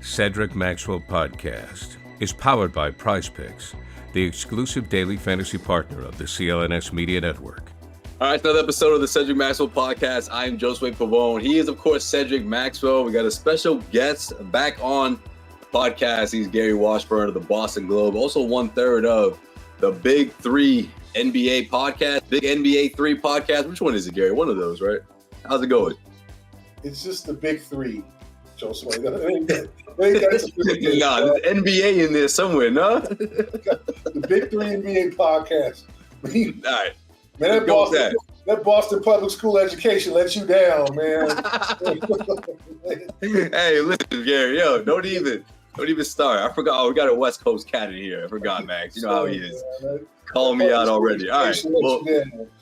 Cedric Maxwell Podcast is powered by PrizePicks, the exclusive daily fantasy partner of the CLNS Media Network. All right, another episode of the Cedric Maxwell Podcast. I am Josue Pavon. He is, of course, Cedric Maxwell. We got a special guest back on the podcast. He's Gary Washburn of the Boston Globe, also 1/3 of the Big Three NBA podcast, Big NBA 3 podcast. Which one is it, Gary? One of those, right? How's it going? It's just the Big Three, Josue. There's NBA in there somewhere, no? The Big Three NBA podcast. All right. Man, that Boston public school education lets you down, man. Hey, listen, Gary, don't even start. I forgot. Oh, we got a West Coast cat in here. I forgot, Max. You know how he is. Calling me out already. All right. Well,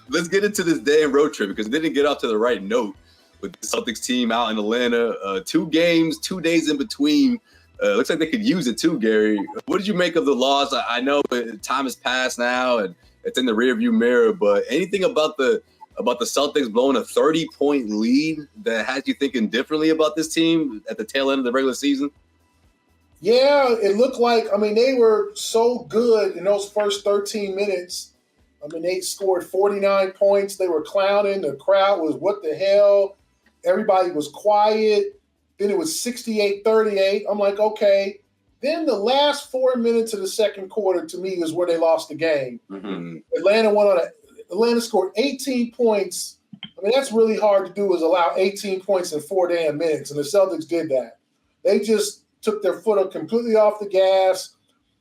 let's get into this damn road trip because they didn't get off to the right note with the Celtics team out in Atlanta. 2 games, 2 days in between. Looks like they could use it too, Gary. What did you make of the loss? I know time has passed now and it's in the rearview mirror, but anything about the Celtics blowing a 30-point lead that has you thinking differently about this team at the tail end of the regular season? Yeah, it looked like, they were so good in those first 13 minutes. They scored 49 points. They were clowning. The crowd was, what the hell? Everybody was quiet. Then it was 68-38. I'm like, okay. Then the last 4 minutes of the second quarter, to me, is where they lost the game. Mm-hmm. Atlanta scored 18 points. That's really hard to do, is allow 18 points in 4 damn minutes, and the Celtics did that. They just took their foot completely off the gas.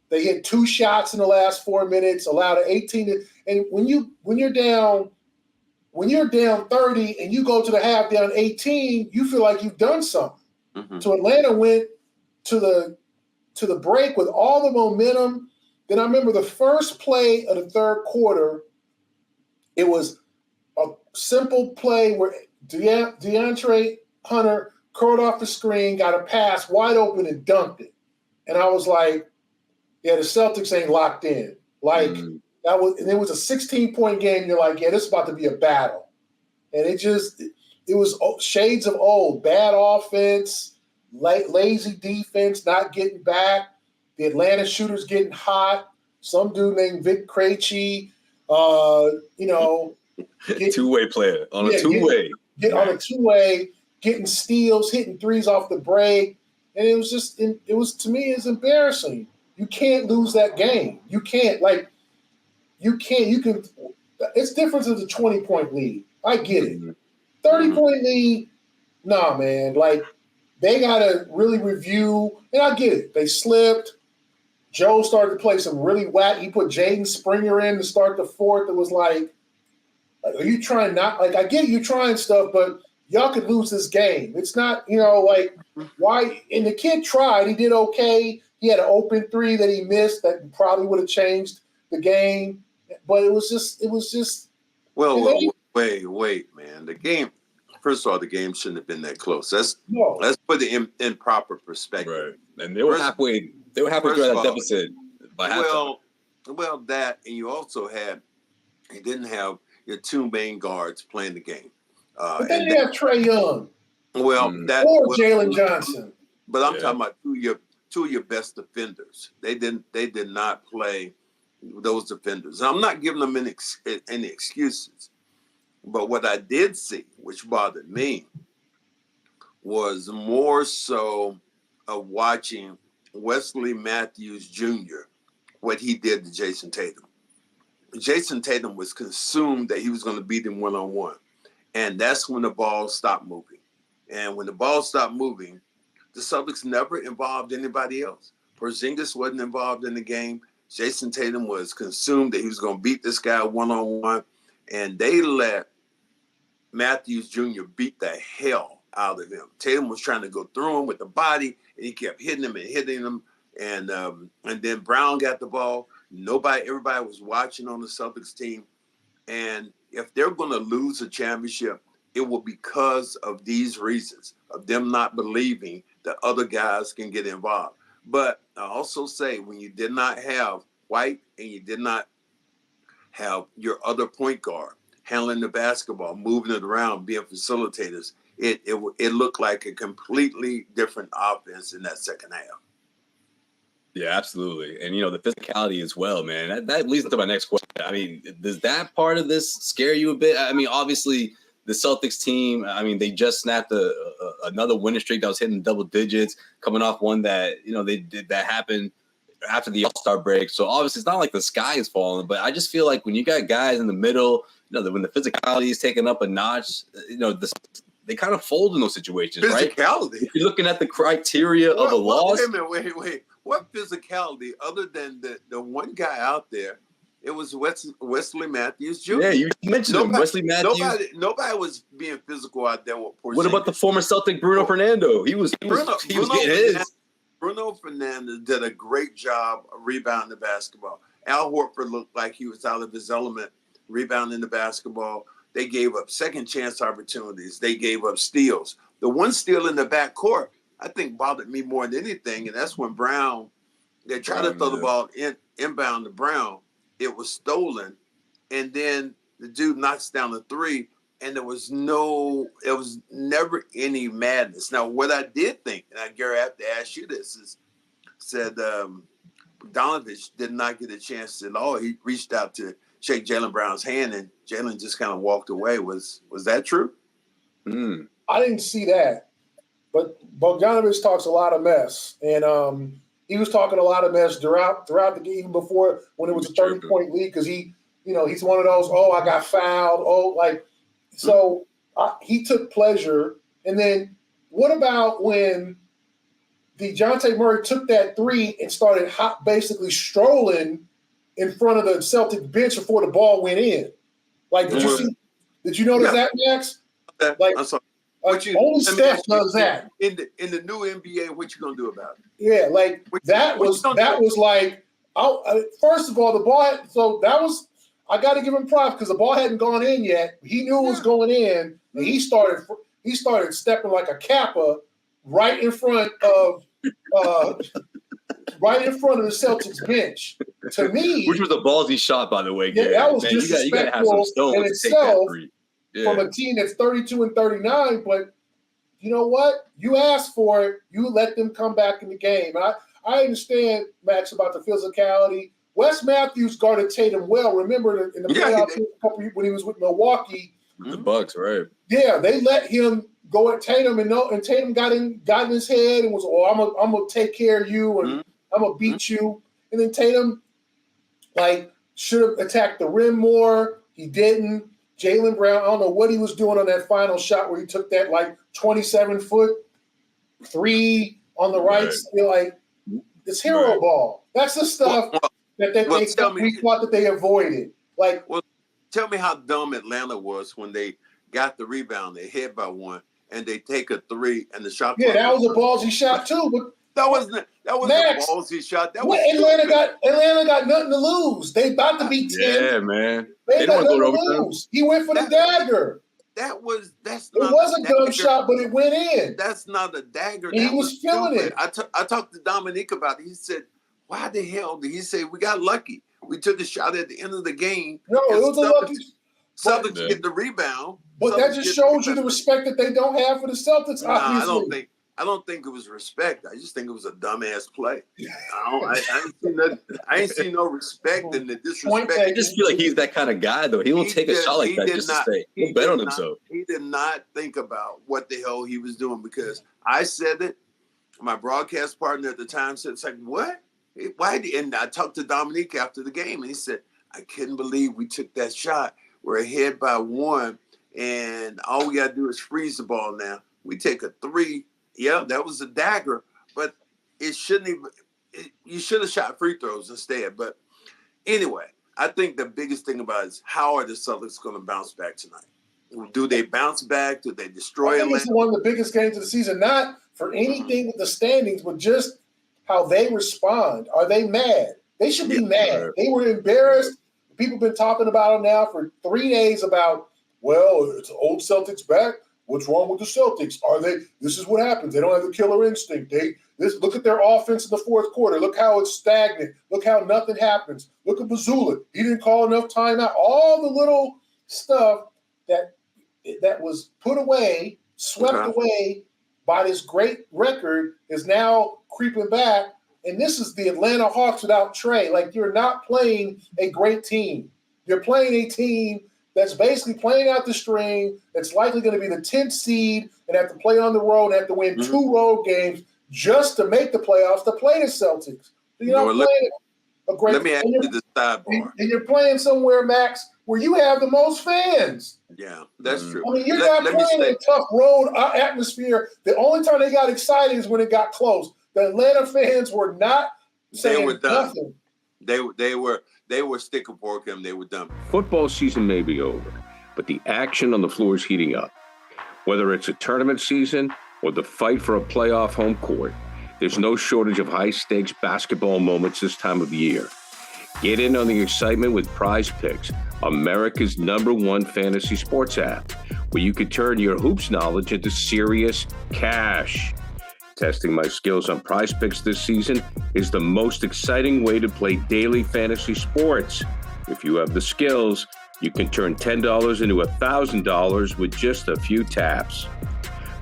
They hit 2 shots in the last 4 minutes, allowed an 18. And when you're down 30 and you go to the half down 18, you feel like you've done something. Mm-hmm. So Atlanta went to the break with all the momentum. Then I remember the first play of the third quarter, it was a simple play where DeAndre Hunter curled off the screen, got a pass wide open and dunked it. And I was like, yeah, the Celtics ain't locked in. And it was a 16-point game. You're like, yeah, this is about to be a battle. And it was shades of old. Bad offense, lazy defense, not getting back. The Atlanta shooters getting hot. Some dude named Vic Krejci, two-way player on a two-way. On a two-way, getting steals, hitting threes off the break. And it was to me, it's embarrassing. You can't lose that game. You can't. It's different than the 20-point lead. I get it. 30-point lead, nah, man. They got to really review. And I get it. They slipped. Joe started to play some really whack. He put Jaden Springer in to start the fourth. It was like, are you trying not – I get it, you're trying stuff, but y'all could lose this game. It's not, why – and the kid tried. He did okay. He had an open 3 that he missed that probably would have changed the game. But it was just. Well, wait, man. The game. First of all, the game shouldn't have been that close. Let's put it in proper perspective. Right, and they were halfway. They were halfway through that deficit by halftime. Well, that, and you also you didn't have your 2 main guards playing the game. But they didn't have Trae Young. Well, Jalen Johnson. But I'm talking about two of your best defenders. They did not play those defenders. I'm not giving them any excuses. But what I did see, which bothered me, was more so of watching Wesley Matthews Jr., what he did to Jason Tatum. Jason Tatum was consumed that he was going to beat him one-on-one. And that's when the ball stopped moving. And when the ball stopped moving, the Celtics never involved anybody else. Porzingis wasn't involved in the game. Jason Tatum was consumed that he was going to beat this guy one-on-one. And they let Matthews Jr. beat the hell out of him. Tatum was trying to go through him with the body, and he kept hitting him. And then Brown got the ball. Everybody was watching on the Celtics team. And if they're going to lose a championship, it will be because of these reasons, of them not believing that other guys can get involved. But I also say when you did not have White and you did not have your other point guard handling the basketball, moving it around, being facilitators, it looked like a completely different offense in that second half. Yeah, absolutely. And, the physicality as well, man. That leads into my next question. I mean, does that part of this scare you a bit? I mean, obviously, the Celtics team, I mean, they just snapped another winning streak that was hitting double digits, coming off one that, that happened after the All-Star break. So, obviously, it's not like the sky is falling. But I just feel like when you got guys in the middle, when the physicality is taken up a notch, they kind of fold in those situations, right? Physicality. If you're looking at the criteria of a loss. Wait a minute, wait. What physicality other than the one guy out there? It was Wesley Matthews Jr. Yeah, you mentioned him, Wesley Matthews. Nobody was being physical out there with Porzingis. What about the former Celtic Bruno Fernando? He was getting his. Bruno Fernando did a great job of rebounding the basketball. Al Horford looked like he was out of his element rebounding the basketball. They gave up second chance opportunities. They gave up steals. The one steal in the backcourt, I think, bothered me more than anything, and that's when Brown, they tried to throw the ball inbound to Brown. It was stolen, and then the dude knocks down the three, and it was never any madness. Now, what I did think, and Gary, I have to ask you this, said Bogdanovich did not get a chance at all. He reached out to shake Jaylen Brown's hand, and Jaylen just kind of walked away. Was that true? I didn't see that, but Bogdanovich talks a lot of mess, and he was talking a lot of mess throughout the game, even before when it was a 30-point lead, because he's one of those, I got fouled, so he took pleasure. And then what about when DeJounte Murray took that three and started basically strolling in front of the Celtic bench before the ball went in? Did you notice that, Max? I'm sorry. Only Steph does that. In the new NBA, what you gonna do about it? Yeah, that was like, first of all, the ball. So that was, I got to give him props because the ball hadn't gone in yet. He knew it was going in, and he started stepping like a Kappa right in front of the Celtics bench. To me, which was a ballsy shot, by the way. Yeah, that was disrespectful you gotta have some stones in to itself take that three. Yeah. From a team that's 32 and 39. But you know what? You asked for it. You let them come back in the game. And I understand, Max, about the physicality. Wes Matthews guarded Tatum well. Remember in the playoffs when he was with Milwaukee, the Bucks, right? Yeah, they let him go at Tatum, and Tatum got in his head and was, I'm gonna take care of you, and I'm gonna beat you. And then Tatum should have attacked the rim more. He didn't. Jaylen Brown, I don't know what he was doing on that final shot where he took that 27-foot three on the right. It's hero ball. That's the stuff that they thought that they avoided. Tell me how dumb Atlanta was when they got the rebound, they hit by one, and they take a three, and the shot. Yeah, that was a ballsy shot too. But that wasn't Max, a ballsy shot. Atlanta got nothing to lose. They about to be 10. Yeah, man. They got nothing to lose. He went for the dagger. It was a dumb shot, but it went in. That's not a dagger. And he was feeling it. I talked to Dominique about it. He said, "Why the hell did he say we got lucky? We took a shot at the end of the game. No, it was a lucky. Celtics get the rebound. But that just shows you the respect that they don't have for the Celtics. Obviously. I don't think it was respect. I just think it was a dumbass play. I ain't seen no respect in the disrespect. I just feel like he's that kind of guy, though. He won't take a shot like that just to stay. He'll bet on himself. He did not think about what the hell he was doing, because I said it. My broadcast partner at the time said, "It's like, what? Why?" And I talked to Dominique after the game, and he said, "I couldn't believe we took that shot. We're ahead by one, and all we got to do is freeze the ball now. We take a three. Yeah, that was a dagger, but it shouldn't even. You should have shot free throws instead." But anyway, I think the biggest thing about it is, how are the Celtics going to bounce back tonight? Do they bounce back? Do they destroy it? I think it's one of the biggest games of the season, not for anything with the standings, but just how they respond. Are they mad? They should be mad. They were embarrassed. People have been talking about them now for 3 days about, it's old Celtics back. What's wrong with the Celtics? This is what happens. They don't have the killer instinct. Look at their offense in the fourth quarter. Look how it's stagnant. Look how nothing happens. Look at Mazzulla. He didn't call enough timeout. All the little stuff that was put away swept away by this great record, is now creeping back. And this is the Atlanta Hawks without Trey. Like, you're not playing a great team. You're playing a team that's basically playing out the string, that's likely going to be the 10th seed and have to play on the road and have to win 2 road games just to make the playoffs to play the Celtics. So you're not playing a great Let me ask you this sidebar. And you're playing somewhere, Max, where you have the most fans. Yeah, that's true. I mean, you're not playing in a tough road atmosphere. The only time they got excited is when it got close. The Atlanta fans were not saying nothing. They were sticking for him. They were done. Football season may be over, but the action on the floor is heating up. Whether it's a tournament season or the fight for a playoff home court, there's no shortage of high-stakes basketball moments this time of year. Get in on the excitement with Prize Picks, America's #1 fantasy sports app, where you can turn your hoops knowledge into serious cash. Testing my skills on Prize Picks this season is the most exciting way to play daily fantasy sports. If you have the skills, you can turn $10 into $1,000 with just a few taps.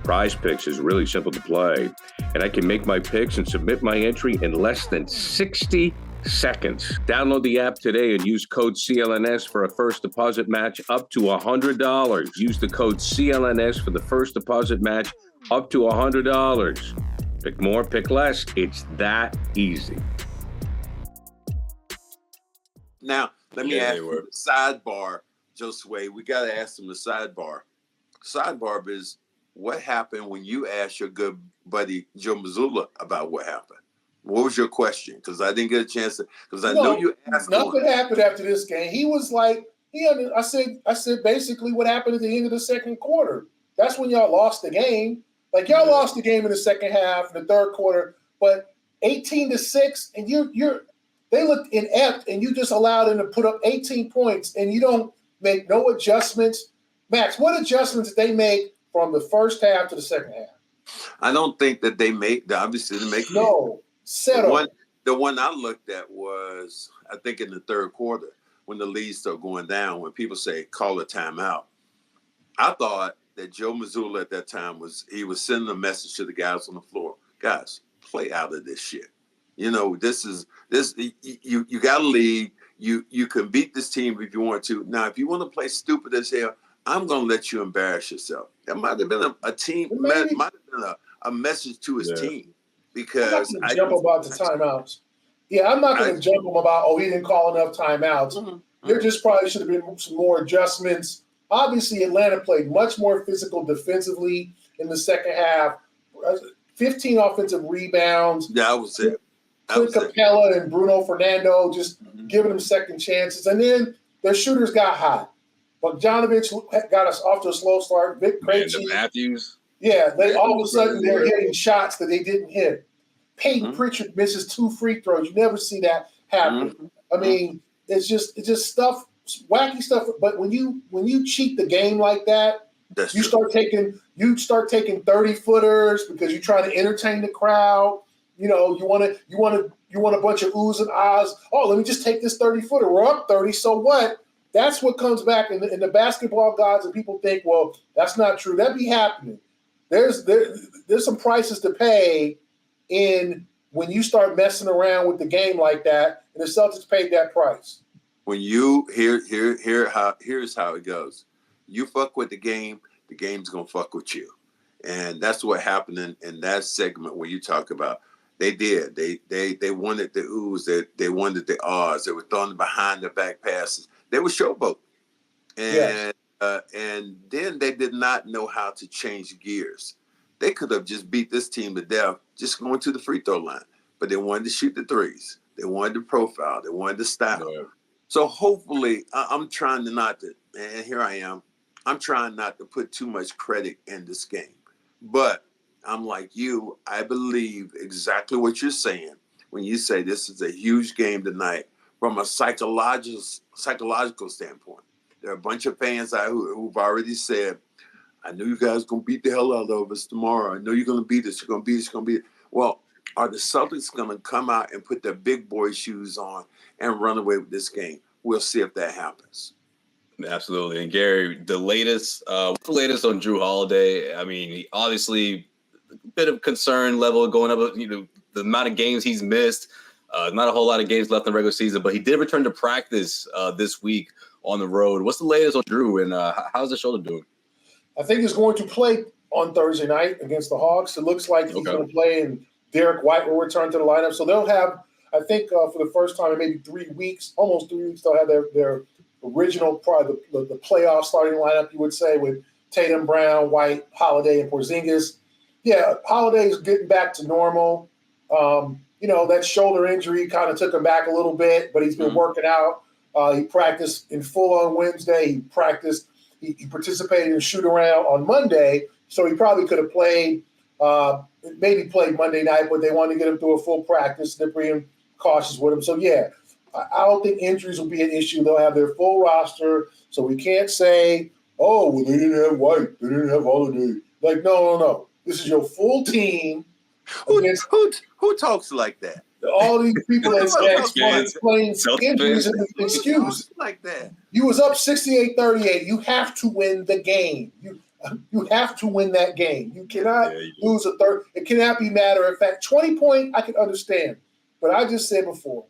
Prize Picks is really simple to play, and I can make my picks and submit my entry in less than 60 seconds. Download the app today and use code CLNS for a first deposit match up to $100. Use the code CLNS for the first deposit match up to $100. Pick more, pick less. It's that easy. Now, let me ask you the sidebar, Josue. We got to ask them the sidebar. Sidebar is, what happened when you asked your good buddy Joe Mazzulla about what happened? What was your question? Because I didn't get a chance to. Because I know you asked. Nothing happened after this game. He was like, I said basically what happened at the end of the second quarter. That's when y'all lost the game. Like, y'all lost the game in the second half, in the third quarter, but 18-6, and they looked inept, and you just allowed them to put up 18 points, and you don't make no adjustments. Max, what adjustments did they make from the first half to the second half? I don't think that they make. Obviously, they make no. Settle. The one I looked at was, I think, in the third quarter when the leads start going down. When people say call a timeout, I thought that Joe Mazzulla at that time was sending a message to the guys on the floor. Guys, play out of this shit. You know, this. You got to lead. You can beat this team if you want to. Now, if you want to play stupid as hell, I'm going to let you embarrass yourself. That might have been a team. Might have been a message to his team. Because I'm not going to jump about the timeouts. Yeah, I'm not going to jump him about, he didn't call enough timeouts. Mm-hmm. There just probably should have been some more adjustments. Obviously, Atlanta played much more physical defensively in the second half. 15 offensive rebounds. Yeah, that was it. Clint Capella and Bruno Fernando just giving them second chances. And then their shooters got hot. Bogdanovich got us off to a slow start. Vic Krejci. Matthews. Yeah, all of a sudden they're hitting shots that they didn't hit. Peyton Pritchard misses 2 free throws. You never see that happen. I mean, it's just stuff, wacky stuff. But when you cheat the game like that, you start taking 30-footers because you're trying to entertain the crowd. You know, you want a bunch of oohs and ahs. Oh, let me just take this 30-footer. We're up 30. So what? That's what comes back in the basketball gods, and people think, well, that's not true. That be happening. There's some prices to pay in when you start messing around with the game like that, and the Celtics paid that price. When you here's how it goes. You fuck with the game's gonna fuck with you, and that's what happened in that segment where you talk about. They did. They wanted the oohs. They wanted the ahs. They were throwing behind the back passes. They were showboat, and and then they did not know how to change gears. They could have just beat this team to death just going to the free throw line, but they wanted to shoot the threes. They wanted to profile. They wanted to style. Yeah. So hopefully, I'm trying to not to, and here I am. I'm trying not to put too much credit in this game, but I'm like you. I believe exactly what you're saying when you say this is a huge game tonight from a psychological standpoint. There are a bunch of fans who've already said, I know you guys are going to beat the hell out of us tomorrow. I know you're going to beat us. You're going to beat us. You're going to beat us. Well, are the Celtics going to come out and put their big boy shoes on and run away with this game? We'll see if that happens. Absolutely. And Gary, the latest on Jrue Holiday. I mean, he obviously a bit of concern level going up, the amount of games he's missed. Not a whole lot of games left in the regular season, but he did return to practice this week on the road. What's the latest on Jrue, and how's the shoulder doing? I think he's going to play on Thursday night against the Hawks. It looks like he's going to play, and Derek White will return to the lineup. So they'll have, I think, for the first time in maybe 3 weeks, almost 3 weeks, they'll have their original, probably the playoff starting lineup, you would say, with Tatum, Brown, White, Holiday, and Porzingis. Yeah, Holiday's getting back to normal. That shoulder injury kind of took him back a little bit, but he's been working out. He practiced in full on Wednesday. He practiced. He participated in shoot-around on Monday, so he probably could have played, maybe played Monday night, but they wanted to get him through a full practice. They're being cautious with him. So, yeah, I don't think injuries will be an issue. They'll have their full roster, so we can't say, oh, well, they didn't have White. They didn't have Holiday. Like, no. This is your full team. Who talks like that? All these people that explain injuries as an excuse. Like that. You was up 68-38. You have to win the game. You have to win that game. You cannot lose a third. It cannot be matter of fact. 20 point, I can understand. But I just said before,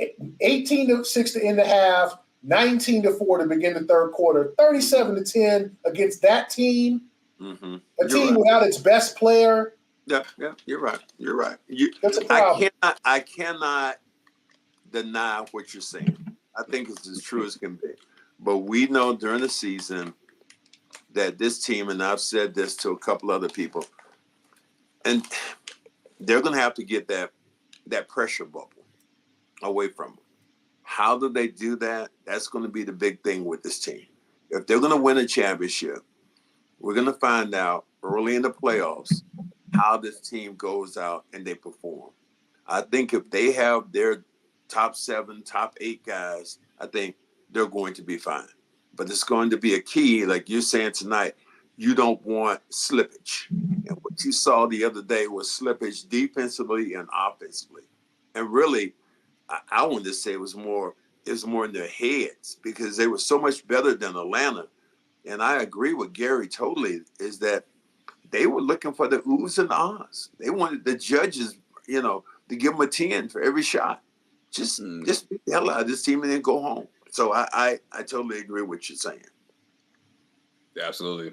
18-6 to end the half, 19-4 to begin the third quarter, 37-10 against that team. Mm-hmm. A team without its best player. Yeah, you're right. That's a problem. I cannot deny what you're saying. I think it's as true as can be. But we know during the season that this team, and I've said this to a couple other people, and they're going to have to get that pressure bubble away from them. How do they do that? That's going to be the big thing with this team. If they're going to win a championship, we're going to find out early in the playoffs how this team goes out and they perform. I think if they have their top 7, top 8 guys, I think they're going to be fine. But it's going to be a key, like you're saying tonight, you don't want slippage. And what you saw the other day was slippage defensively and offensively. And really, I wanted to say it was more in their heads because they were so much better than Atlanta. And I agree with Gary totally, is that they were looking for the oohs and ahs. They wanted the judges, to give them a 10 for every shot. Just beat the hell out of this team and then go home. So I totally agree with what you're saying. Yeah, absolutely.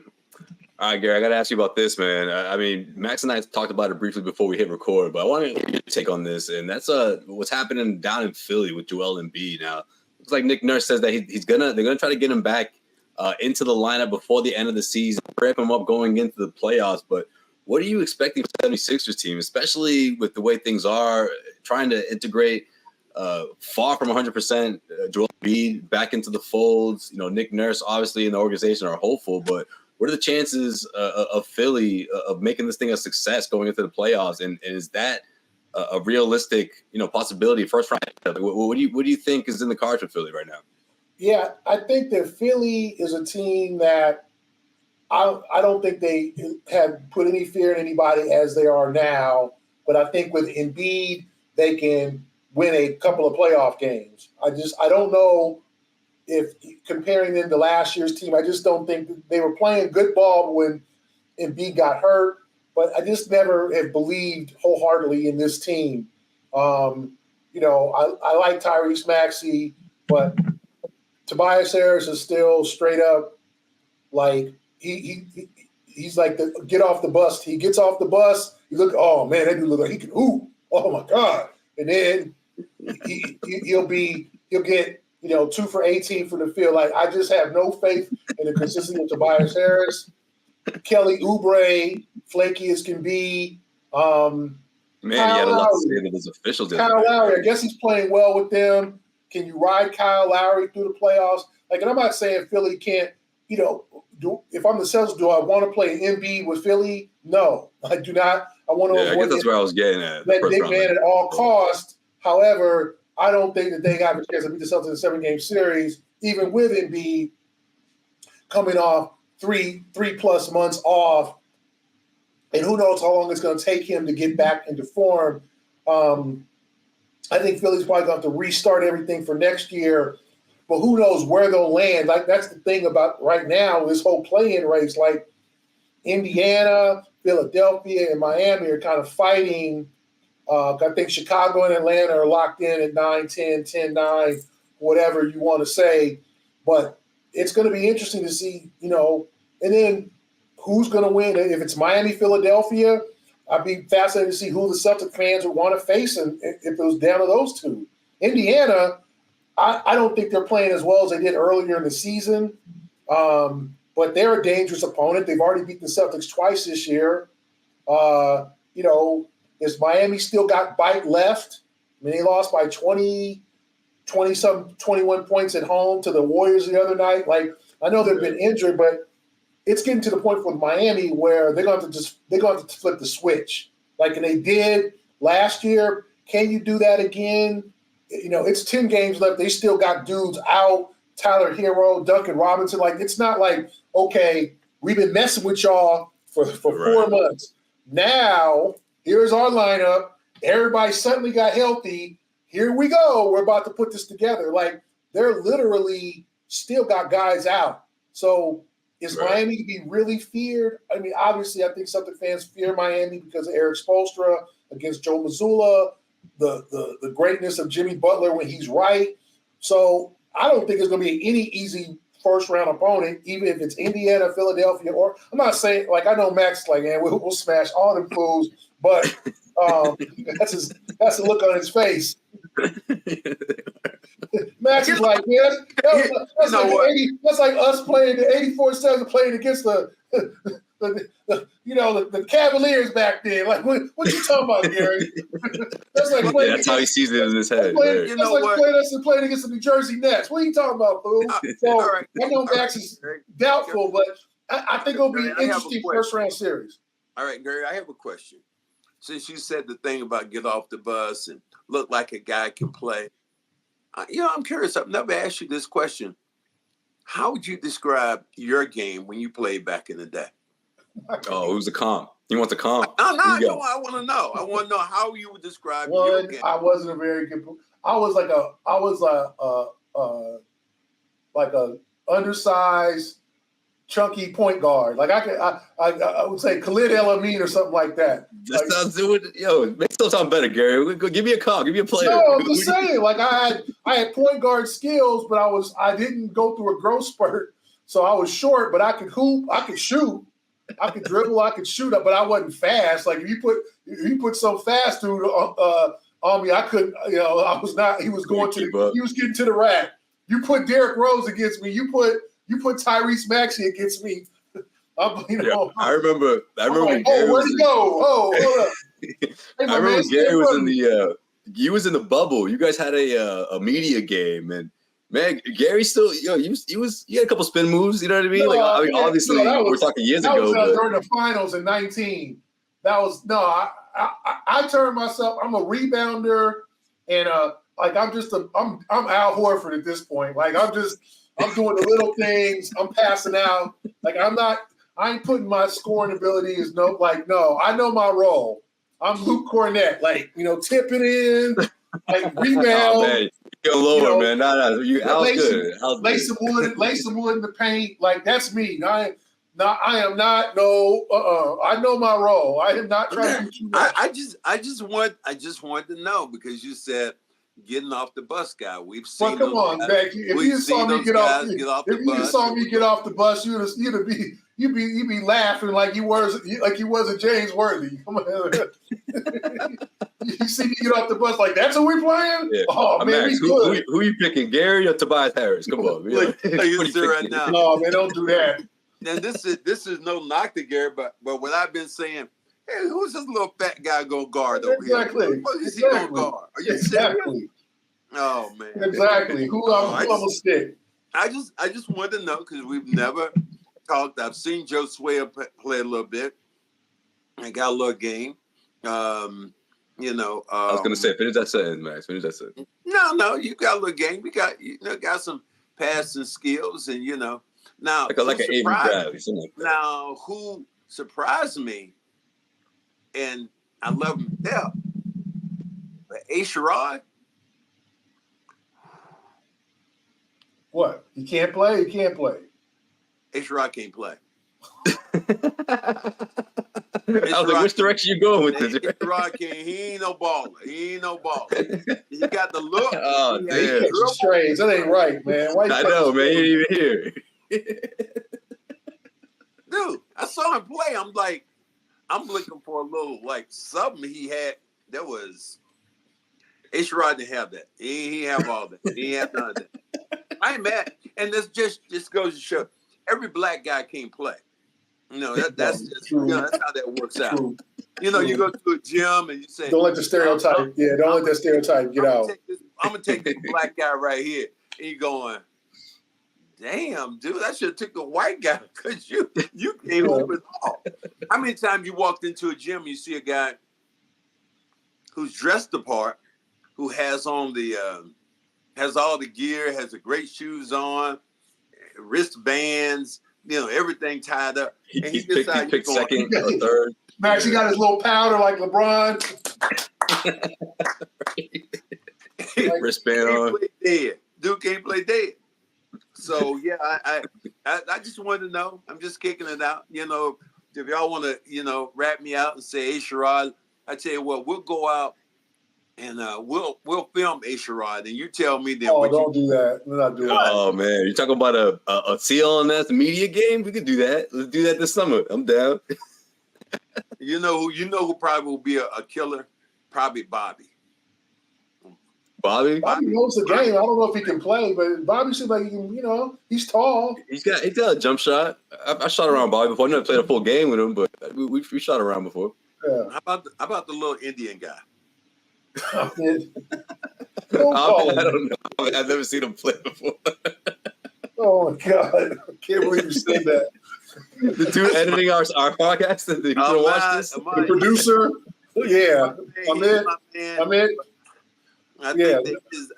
All right, Gary, I got to ask you about this, man. I mean, Max and I talked about it briefly before we hit record, but I want to get your take on this, and that's what's happening down in Philly with Joel Embiid. Now, looks like Nick Nurse says that they're gonna try to get him back into the lineup before the end of the season, prep him up going into the playoffs. But what are you expecting from the 76ers team, especially with the way things are, trying to integrate far from 100% Joel Embiid back into the folds? Nick Nurse, obviously, in the organization are hopeful, but what are the chances of Philly of making this thing a success going into the playoffs? And is that a realistic, possibility? First round. What do you think is in the cards for Philly right now? Yeah, I think that Philly is a team that I don't think they have put any fear in anybody as they are now. But I think with Embiid, they can win a couple of playoff games. I don't know if comparing them to last year's team, I just don't think they were playing good ball when Embiid got hurt. But I just never have believed wholeheartedly in this team. I like Tyrese Maxey, but Tobias Harris is still straight up like he's like the get off the bus. He gets off the bus. You look, oh man, that dude look like he can hoop. Oh my God! And then he'll get 2 for 18 from the field. Like I just have no faith in the consistency of Tobias Harris. Kelly Oubre, flaky as can be. Man, he had a lot to say to his officials. Kyle Lowry, I guess he's playing well with them. Can you ride Kyle Lowry through the playoffs? Like, and I'm not saying Philly can't, if I'm the Celtics, do I want to play an Embiid with Philly? No, I do not. I want to avoid that's where I was getting at. That big man at all costs. However, I don't think that they have a chance to beat the Celtics in a 7-game series, even with Embiid coming off three plus months off. And who knows how long it's going to take him to get back into form. I think Philly's probably going to have to restart everything for next year. but who knows where they'll land. Like, that's the thing about right now, this whole play-in race. Like, Indiana, Philadelphia, and Miami are kind of fighting. I think Chicago and Atlanta are locked in at 9-10, 10-9, whatever you want to say. But it's going to be interesting to see, you know, and then who's going to win. If it's Miami, Philadelphia, I'd be fascinated to see who the Celtic fans would want to face, and if it was down to those two. Indiana, I don't think they're playing as well as they did earlier in the season, but they're a dangerous opponent. They've already beat the Celtics twice this year. You know, is Miami still got bite left? I mean, they lost by 21 points at home to the Warriors the other night. Like, I know they've been injured, but it's getting to the point with Miami where they're going to flip the switch, like and they did last year. Can you do that again? You know, it's 10 games left. They still got dudes out. Tyler Hero, Duncan Robinson. Like, it's not like, okay, we've been messing with y'all for 4 months. Now, here's our lineup. Everybody suddenly got healthy. Here we go. We're about to put this together. Like, they're literally still got guys out. So is Miami to be really feared? I mean, obviously, I think Celtic fans fear Miami because of Eric Spoelstra against Joe Mazzulla, the greatness of Jimmy Butler when he's right. So I don't think it's going to be any easy first-round opponent, even if it's Indiana, Philadelphia, or I'm not saying, like, I know Max is like, man, we'll smash all them fools, but that's the look on his face. Max is like, man, that's like us playing the 84 Celtics playing against the Cavaliers back then. Like, what you talking about, Gary? That's like playing that's how he sees it in his head. Playing against the New Jersey Nets. What are you talking about, fool? So I know Max is doubtful, but I think it'll be an interesting first-round series. All right, Gary, I have a question. Since you said the thing about get off the bus and look like a guy can play, I'm curious. I've never asked you this question. How would you describe your game when you played back in the day? Oh, it was a comp. You want the comp? No, I want to know. I want to know how you would describe your game. I wasn't a very good. I was like a undersized, chunky point guard. Like I would say Khalid El Amin or something like that. That sounds make it sound better, Gary. Give me a comp. Give me a player. No, I'm just saying. Like I had point guard skills, but I didn't go through a growth spurt, so I was short. But I could hoop. I could shoot. I could dribble. I could shoot up, but I wasn't fast. Like if you put so fast through on me, I couldn't. I was not. He was going he was getting to the rack. You put Derrick Rose against me. You put Tyrese Maxey against me. I remember like, where'd he go? Oh, hold up. Hey, I remember Gary was in you was in the bubble. You guys had a media game, and man, Gary still, he had a couple spin moves. You know what I mean? Obviously, we're talking years ago. That was during the finals in 19. That was I turned myself. I'm a rebounder, and I'm Al Horford at this point. Like I'm doing the little things. I'm passing out. Like I ain't putting my scoring ability no. I know my role. I'm Luke Cornett. Like, tip it in, like rebound. Oh, man. You're lower, man. No, you lay some wood in the paint. Like that's me. I am not. No. I know my role. I am not trying to do too much. I just wanted to know because you said getting off the bus guy. We've seen. Well, come on, Beck. If you saw me get off the bus, you'd be laughing like you wasn't James Worthy. Come on. You see me get off the bus like that's who we playing? Yeah. Oh man, Max, who you picking, Gary or Tobias Harris? Come on, right now. No, man, don't do that. And this is no knock to Gary, but what I've been saying. Hey, who's this little fat guy gonna guard over here? What is he gonna guard? Are you serious? Oh man. Exactly. Who I'm gonna stick? I just wanted to know because we've never talked. I've seen Josue play a little bit. I got a little game. I was gonna say, finish that sentence, Max. Finish that sentence. No, you got a little game. We got got some passing skills, and now like an Avery Bradley, something like that. Now who surprised me? And I love him to death. But Sherrod, What? He can't play? He can't play. Sherrod can't play. I was like, which direction you going with this? Sherrod can't. He ain't no baller. He got the look. Oh, damn. Strays. That ain't right, man. Why I know, man. You ain't even here. Dude, I saw him play. I'm like, I'm looking for a little, like, something he had that was. Sherrod didn't have that. He didn't have all that. He didn't have none of that. I ain't mad. And this just goes to show every black guy can't play. You know, that's just, you know, that's how that works out. True. You know, you go to a gym and you say, don't let the stereotype. Don't let that stereotype get out. I'm gonna take this black guy right here. And you going, damn, dude, I should have took the white guy because you came up with all. How many times you walked into a gym and you see a guy who's dressed the part, who has on the has all the gear, has the great shoes on, wristbands, you know, everything tied up. He picked second or third. Max, he got his little powder like LeBron. Wristband on. Dude can't play dead. So yeah, I just wanted to know. I'm just kicking it out. You know, if y'all want to, you know, rap me out and say, hey, Sherrod, I tell you what, we'll go out and we'll film a Sherrod, and you tell me then. Oh, don't do that. We're not doing that. Oh man, you talking about a CLNS Media game? We could do that. Let's do that this summer. I'm down. You know who probably will be a killer? Probably Bobby. Bobby knows the game. I don't know if he can play, but Bobby seems like he can. You know, he's tall. He's got a jump shot. I shot around Bobby before. I never played a full game with him, but we shot around before. Yeah. How about the little Indian guy? I don't know. I've never seen him play before. Oh my God! I can't believe you said that. The two editing our podcast that they watch this. The producer. Yeah, I'm in.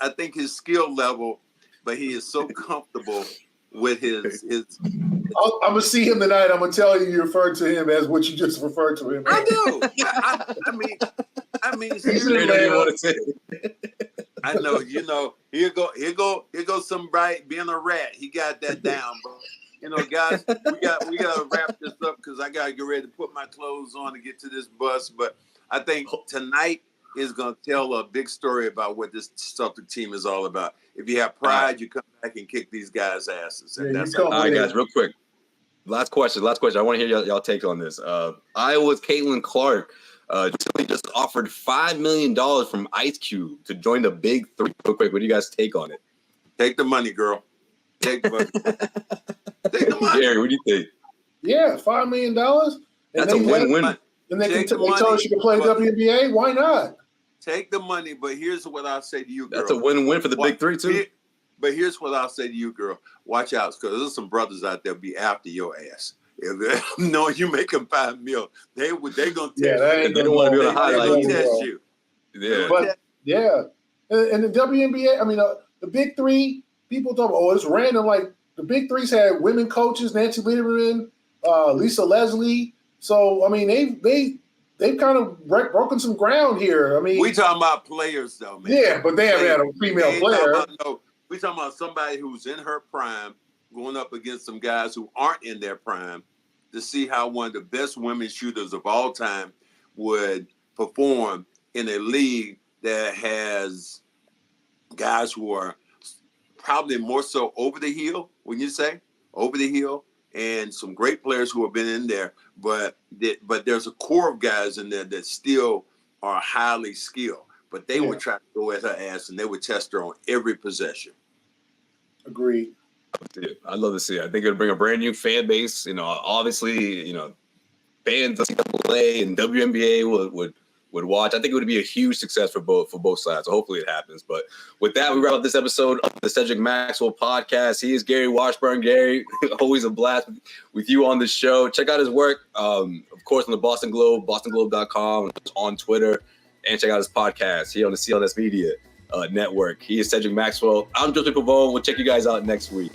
I think his skill level, but he is so comfortable with his. I'm gonna see him tonight. I'm gonna tell you referred to him as what you just referred to him as. I do. I mean, I know. You know, here go somebody being a rat. He got that down, bro. You know, guys, we gotta wrap this up because I gotta get ready to put my clothes on to get to this bus. But I think tonight is going to tell a big story about what this Celtic team is all about. If you have pride, you come back and kick these guys' asses. And that's all right, guys, real quick. Last question. I want to hear y'all take on this. Iowa's Caitlin Clark just offered $5 million from Ice Cube to join the Big Three. Real quick, what do you guys take on it? Take the money, girl. Take the money. Take the money. Gary, what do you think? Yeah, $5 million. That's a win-win. And they told her she can play WNBA. Why not? Take the money, but here's what I'll say to you, girl. That's a win-win for the Big Three, too. But here's what I'll say to you, girl. Watch out, because there's some brothers out there be after your ass. If they know you making $5 million, they gonna test you. They don't want to be able to highlight you. Test you. Yeah. But and the WNBA, I mean, the Big Three, people talk about, it's random. Like the Big Three's had women coaches, Nancy Lieberman, Lisa Leslie. So I mean, they've kind of broken some ground here. I mean, we talking about players though, man. Yeah, but they haven't had a female player. We talking about somebody who's in her prime going up against some guys who aren't in their prime to see how one of the best women shooters of all time would perform in a league that has guys who are probably more so over the hill, when you say over the hill, and some great players who have been in there, but there's a core of guys in there that still are highly skilled. But they would try to go at her ass, and they would test her on every possession. Agreed. I'd love to see it. I think it would bring a brand new fan base. You know, obviously, you know, fans of CLA and WNBA would watch. I think it would be a huge success for both sides. So hopefully it happens. But with that, we wrap up this episode of the Cedric Maxwell podcast. He is Gary Washburn. Gary, always a blast with you on the show. Check out his work, of course, on the Boston Globe, bostonglobe.com, on Twitter, and check out his podcast here on the CLNS Media network. He is Cedric Maxwell. I'm Josue Pavon. We'll check you guys out next week.